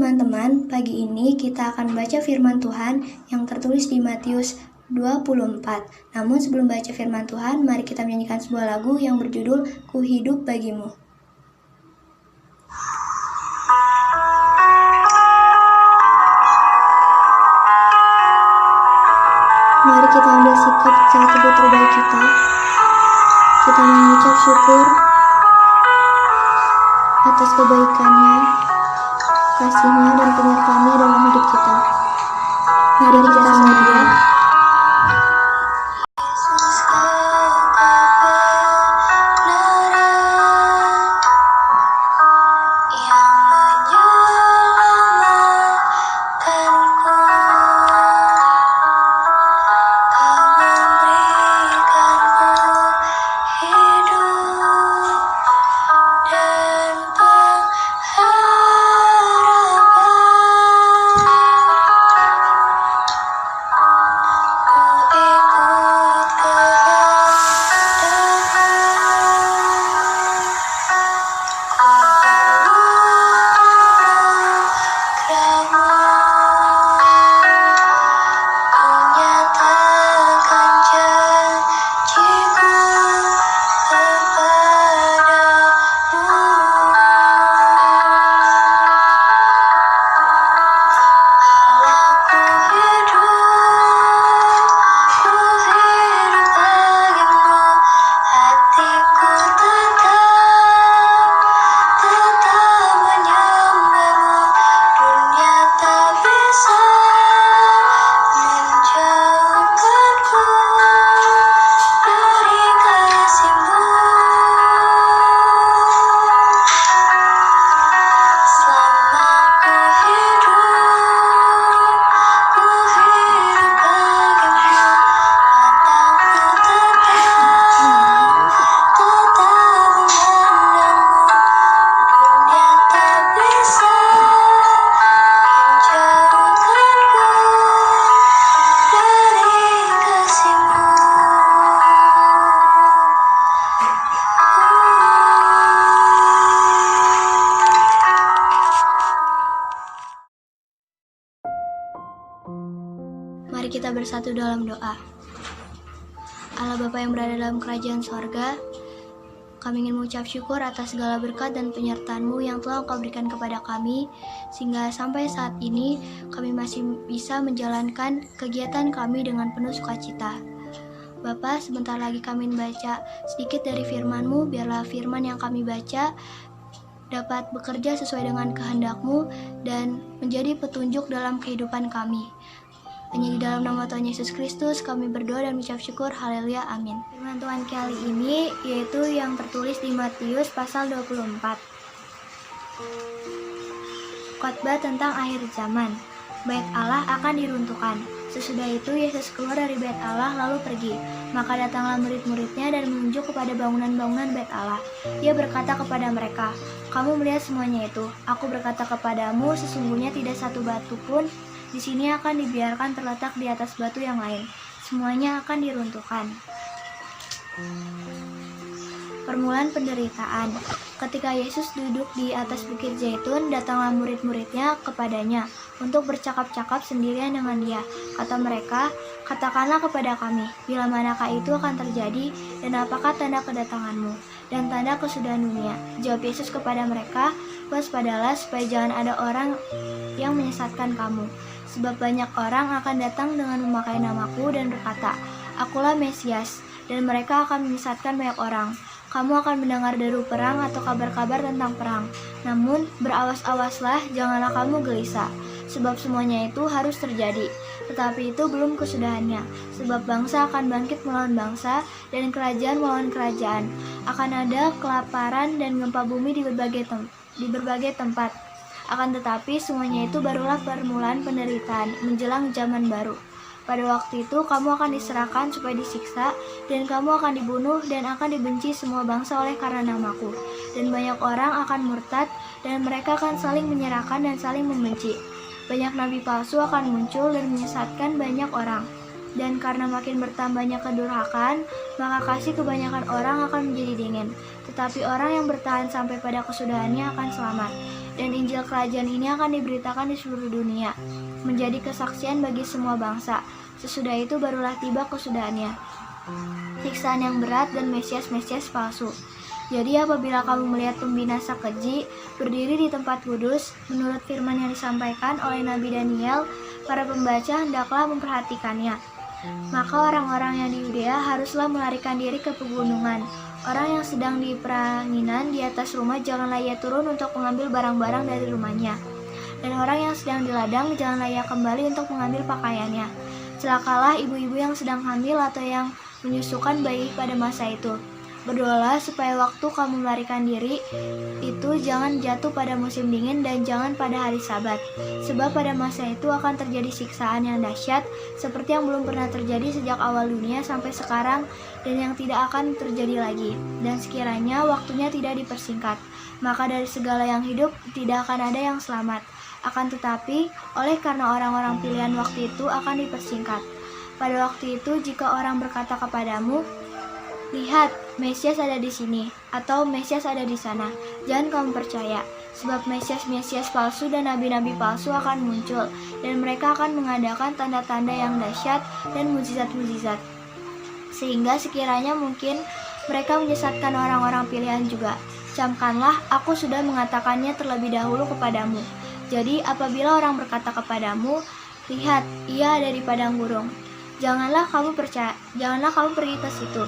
teman-teman, pagi ini kita akan baca firman Tuhan yang tertulis di Matius 24. Namun sebelum baca firman Tuhan, mari kita menyanyikan sebuah lagu yang berjudul Ku Hidup Bagimu. Mari kita ambil sikap saat teduh terbaik kita. Kita mengucap syukur atas kebaikannya, kasihnya, dan penyertaannya dalam hidup kita. Mari kita sembah. Mari kita bersatu dalam doa. Allah Bapa yang berada dalam kerajaan sorga, kami ingin mengucap syukur atas segala berkat dan penyertaan-Mu yang telah Engkau berikan kepada kami, sehingga sampai saat ini kami masih bisa menjalankan kegiatan kami dengan penuh sukacita. Bapa, sebentar lagi kami membaca sedikit dari firman-Mu, biarlah firman yang kami baca dapat bekerja sesuai dengan kehendak-Mu dan menjadi petunjuk dalam kehidupan kami. Hanya di dalam nama Tuhan Yesus Kristus kami berdoa dan mengucap syukur. Haleluya, amin. Firman Tuhan kali ini yaitu yang tertulis di Matius pasal 24. Khotbah tentang akhir zaman. Bait Allah akan diruntuhkan. Sesudah itu Yesus keluar dari bait Allah lalu pergi. Maka datanglah murid-muridnya dan menunjuk kepada bangunan-bangunan bait Allah. Ia berkata kepada mereka, "Kamu melihat semuanya itu. Aku berkata kepadamu, sesungguhnya tidak satu batu pun di sini akan dibiarkan terletak di atas batu yang lain. Semuanya akan diruntuhkan." Permulaan penderitaan. Ketika Yesus duduk di atas bukit Zaitun, datanglah murid-muridnya kepadanya untuk bercakap-cakap sendirian dengan dia. Kata mereka, "Katakanlah kepada kami, bila manakah itu akan terjadi, dan apakah tanda kedatanganmu dan tanda kesudahan dunia?" Jawab Yesus kepada mereka, "Waspadalah supaya jangan ada orang yang menyesatkan kamu. Sebab banyak orang akan datang dengan memakai namaku dan berkata, 'Akulah Mesias,' dan mereka akan menyesatkan banyak orang. Kamu akan mendengar deru perang atau kabar-kabar tentang perang. Namun berawas-awaslah, janganlah kamu gelisah, sebab semuanya itu harus terjadi. Tetapi itu belum kesudahannya, sebab bangsa akan bangkit melawan bangsa, dan kerajaan melawan kerajaan. Akan ada kelaparan dan gempa bumi di berbagai tempat. Akan tetapi semuanya itu barulah permulaan penderitaan menjelang zaman baru. Pada waktu itu kamu akan diserahkan supaya disiksa, dan kamu akan dibunuh dan akan dibenci semua bangsa oleh karena namaku. Dan banyak orang akan murtad, dan mereka akan saling menyerahkan dan saling membenci. Banyak nabi palsu akan muncul dan menyesatkan banyak orang. Dan karena makin bertambahnya kedurhakaan, maka kasih kebanyakan orang akan menjadi dingin. Tetapi orang yang bertahan sampai pada kesudahannya akan selamat. dan Injil kerajaan ini akan diberitakan di seluruh dunia, menjadi kesaksian bagi semua bangsa. Sesudah itu barulah tiba kesudahannya, siksaan yang berat dan Mesias-Mesias palsu. Jadi apabila kamu melihat pembinasa keji berdiri di tempat kudus, menurut firman yang disampaikan oleh Nabi Daniel, para pembaca hendaklah memperhatikannya. Maka orang-orang yang di Yudea haruslah melarikan diri ke pegunungan. Orang yang sedang di peranginan di atas rumah, janganlah ia turun untuk mengambil barang-barang dari rumahnya. Dan orang yang sedang di ladang, janganlah ia kembali untuk mengambil pakaiannya. Celakalah ibu-ibu yang sedang hamil atau yang menyusukan bayi pada masa itu. Berdoalah supaya waktu kamu melarikan diri itu jangan jatuh pada musim dingin dan jangan pada hari Sabat. Sebab pada masa itu akan terjadi siksaan yang dahsyat seperti yang belum pernah terjadi sejak awal dunia sampai sekarang dan yang tidak akan terjadi lagi. Dan sekiranya waktunya tidak dipersingkat, maka dari segala yang hidup tidak akan ada yang selamat. Akan tetapi, oleh karena orang-orang pilihan waktu itu akan dipersingkat. Pada waktu itu jika orang berkata kepadamu, "Lihat, Mesias ada di sini," atau "Mesias ada di sana," jangan kamu percaya, sebab Mesias-Mesias palsu dan nabi-nabi palsu akan muncul, dan mereka akan mengadakan tanda-tanda yang dahsyat dan mukjizat-mukjizat, sehingga sekiranya mungkin mereka menyesatkan orang-orang pilihan juga. Camkanlah, aku sudah mengatakannya terlebih dahulu kepadamu. Jadi apabila orang berkata kepadamu, "Lihat, ia ada di padang gurun," janganlah kamu pergi ke situ.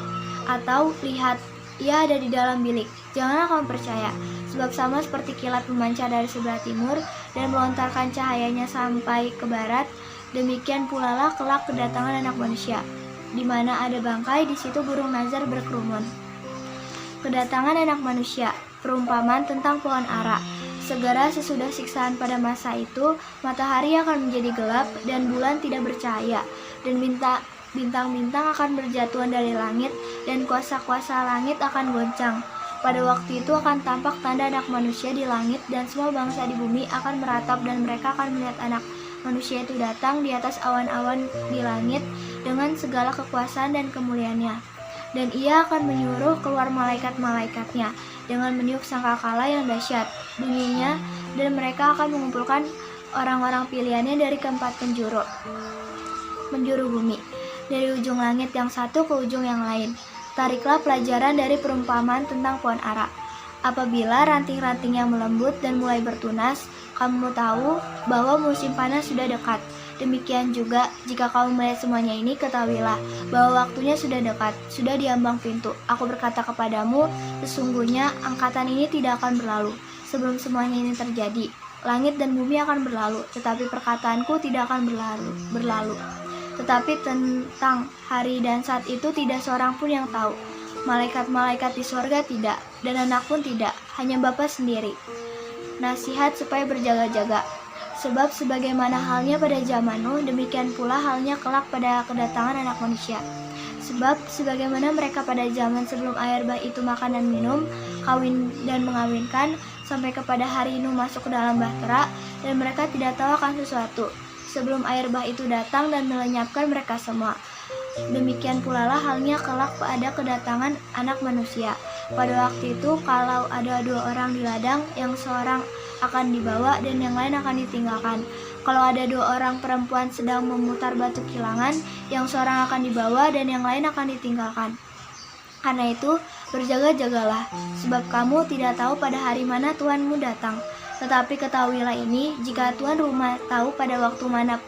Atau "Lihat, ia ada di dalam bilik," janganlah kamu percaya, sebab sama seperti kilat memancar dari sebelah timur dan melontarkan cahayanya sampai ke barat, demikian pula lah kelak kedatangan Anak Manusia. Di mana ada bangkai, di situ burung nazar berkerumun. Kedatangan Anak Manusia, perumpamaan tentang pohon ara. Segera sesudah siksaan pada masa itu, matahari akan menjadi gelap dan bulan tidak bercahaya, dan bintang-bintang akan berjatuhan dari langit, dan kuasa-kuasa langit akan goncang. Pada waktu itu akan tampak tanda Anak Manusia di langit, dan semua bangsa di bumi akan meratap, dan mereka akan melihat Anak Manusia itu datang di atas awan-awan di langit dengan segala kekuasaan dan kemuliaannya. Dan ia akan menyuruh keluar malaikat-malaikatnya dengan meniup sangkakala yang dahsyat bunyinya, dan mereka akan mengumpulkan orang-orang pilihannya dari keempat penjuru bumi, dari ujung langit yang satu ke ujung yang lain. Tariklah pelajaran dari perumpamaan tentang pohon ara. Apabila ranting-rantingnya melembut dan mulai bertunas, kamu tahu bahwa musim panas sudah dekat. Demikian juga, jika kamu melihat semuanya ini, ketahuilah bahwa waktunya sudah dekat, sudah di ambang pintu. Aku berkata kepadamu, sesungguhnya angkatan ini tidak akan berlalu sebelum semuanya ini terjadi. Langit dan bumi akan berlalu, tetapi perkataanku tidak akan berlalu. Tetapi tentang hari dan saat itu tidak seorang pun yang tahu. Malaikat-malaikat di sorga tidak, dan anak pun tidak, hanya Bapa sendiri. Nasihat supaya berjaga-jaga. Sebab sebagaimana halnya pada zaman Nuh, demikian pula halnya kelak pada kedatangan Anak Manusia. Sebab sebagaimana mereka pada zaman sebelum air bah itu makan dan minum, kawin dan mengawinkan, sampai kepada hari Nuh masuk ke dalam bahtera, dan mereka tidak tahu akan sesuatu, sebelum air bah itu datang dan melenyapkan mereka semua. Demikian pula lah halnya kelak pada kedatangan Anak Manusia. Pada waktu itu, kalau ada 2 orang di ladang, yang seorang akan dibawa dan yang lain akan ditinggalkan. Kalau ada 2 orang perempuan sedang memutar batu kilangan, yang seorang akan dibawa dan yang lain akan ditinggalkan. Karena itu, berjaga-jagalah, sebab kamu tidak tahu pada hari mana Tuhanmu datang. Tetapi ketahuilah ini, jika tuan rumah tahu pada waktu mana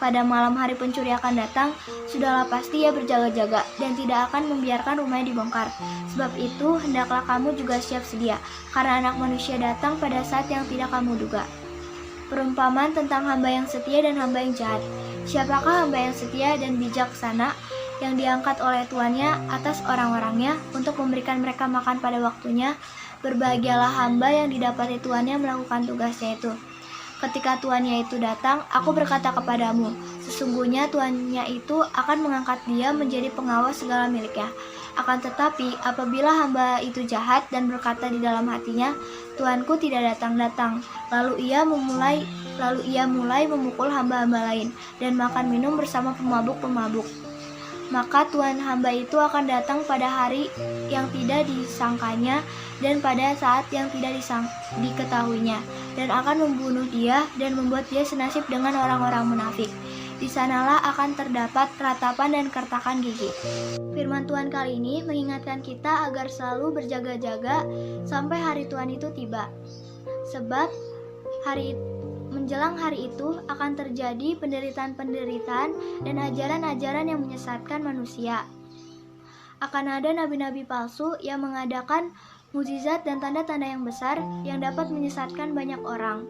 pada malam hari pencuri akan datang, sudahlah pasti ia berjaga-jaga dan tidak akan membiarkan rumahnya dibongkar. Sebab itu, hendaklah kamu juga siap sedia, karena Anak Manusia datang pada saat yang tidak kamu duga. Perumpamaan tentang hamba yang setia dan hamba yang jahat. Siapakah hamba yang setia dan bijaksana yang diangkat oleh tuannya atas orang-orangnya untuk memberikan mereka makan pada waktunya? Berbahagialah hamba yang didapati tuannya melakukan tugasnya itu. Ketika tuannya itu datang, aku berkata kepadamu, sesungguhnya tuannya itu akan mengangkat dia menjadi pengawas segala miliknya. Akan tetapi, apabila hamba itu jahat dan berkata di dalam hatinya, Tuanku tidak datang-datang, lalu ia mulai memukul hamba-hamba lain dan makan minum bersama pemabuk-pemabuk. maka Tuhan hamba itu akan datang pada hari yang tidak disangkanya dan pada saat yang tidak diketahuinya, dan akan membunuh dia dan membuat dia senasib dengan orang-orang munafik. Di sanalah akan terdapat ratapan dan kertakan gigi. Firman Tuhan kali ini mengingatkan kita agar selalu berjaga-jaga sampai hari Tuhan itu tiba. Sebab menjelang hari itu akan terjadi penderitaan-penderitaan dan ajaran-ajaran yang menyesatkan manusia. Akan ada nabi-nabi palsu yang mengadakan mukjizat dan tanda-tanda yang besar yang dapat menyesatkan banyak orang.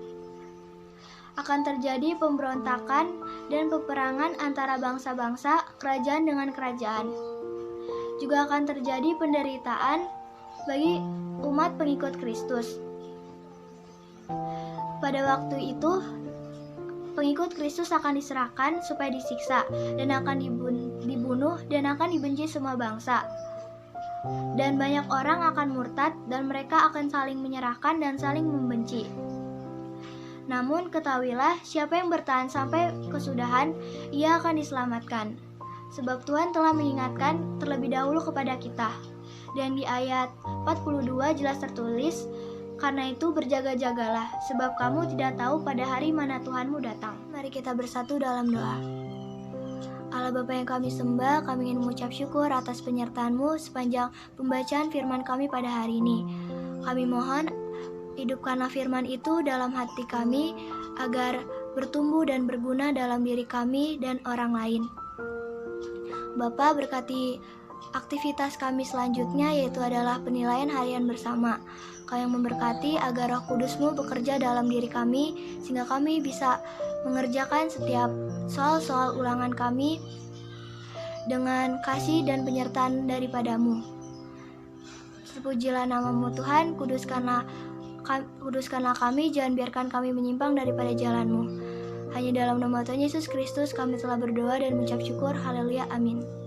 Akan terjadi pemberontakan dan peperangan antara bangsa-bangsa, kerajaan dengan kerajaan. Juga akan terjadi penderitaan bagi umat pengikut Kristus. Pada waktu itu, pengikut Kristus akan diserahkan supaya disiksa dan akan dibunuh dan akan dibenci semua bangsa. Dan banyak orang akan murtad dan mereka akan saling menyerahkan dan saling membenci. Namun ketahuilah, siapa yang bertahan sampai kesudahan, ia akan diselamatkan. Sebab Tuhan telah mengingatkan terlebih dahulu kepada kita. Dan di ayat 42 jelas tertulis, karena itu berjaga-jagalah, sebab kamu tidak tahu pada hari mana Tuhanmu datang. Mari kita bersatu dalam doa. Allah Bapa yang kami sembah, kami ingin mengucap syukur atas penyertaan-Mu sepanjang pembacaan firman kami pada hari ini. Kami mohon, hidupkanlah firman itu dalam hati kami, agar bertumbuh dan berguna dalam diri kami dan orang lain. Bapa, berkati aktivitas kami selanjutnya, yaitu adalah penilaian harian bersama. Kau yang memberkati agar Roh Kudus-Mu bekerja dalam diri kami, sehingga kami bisa mengerjakan setiap soal-soal ulangan kami dengan kasih dan penyertaan daripada-Mu. Terpujilah nama-Mu Tuhan, kuduskanlah kami, jangan biarkan kami menyimpang daripada jalan-Mu. Hanya dalam nama Tuhan Yesus Kristus kami telah berdoa dan mengucap syukur. Haleluya, amin.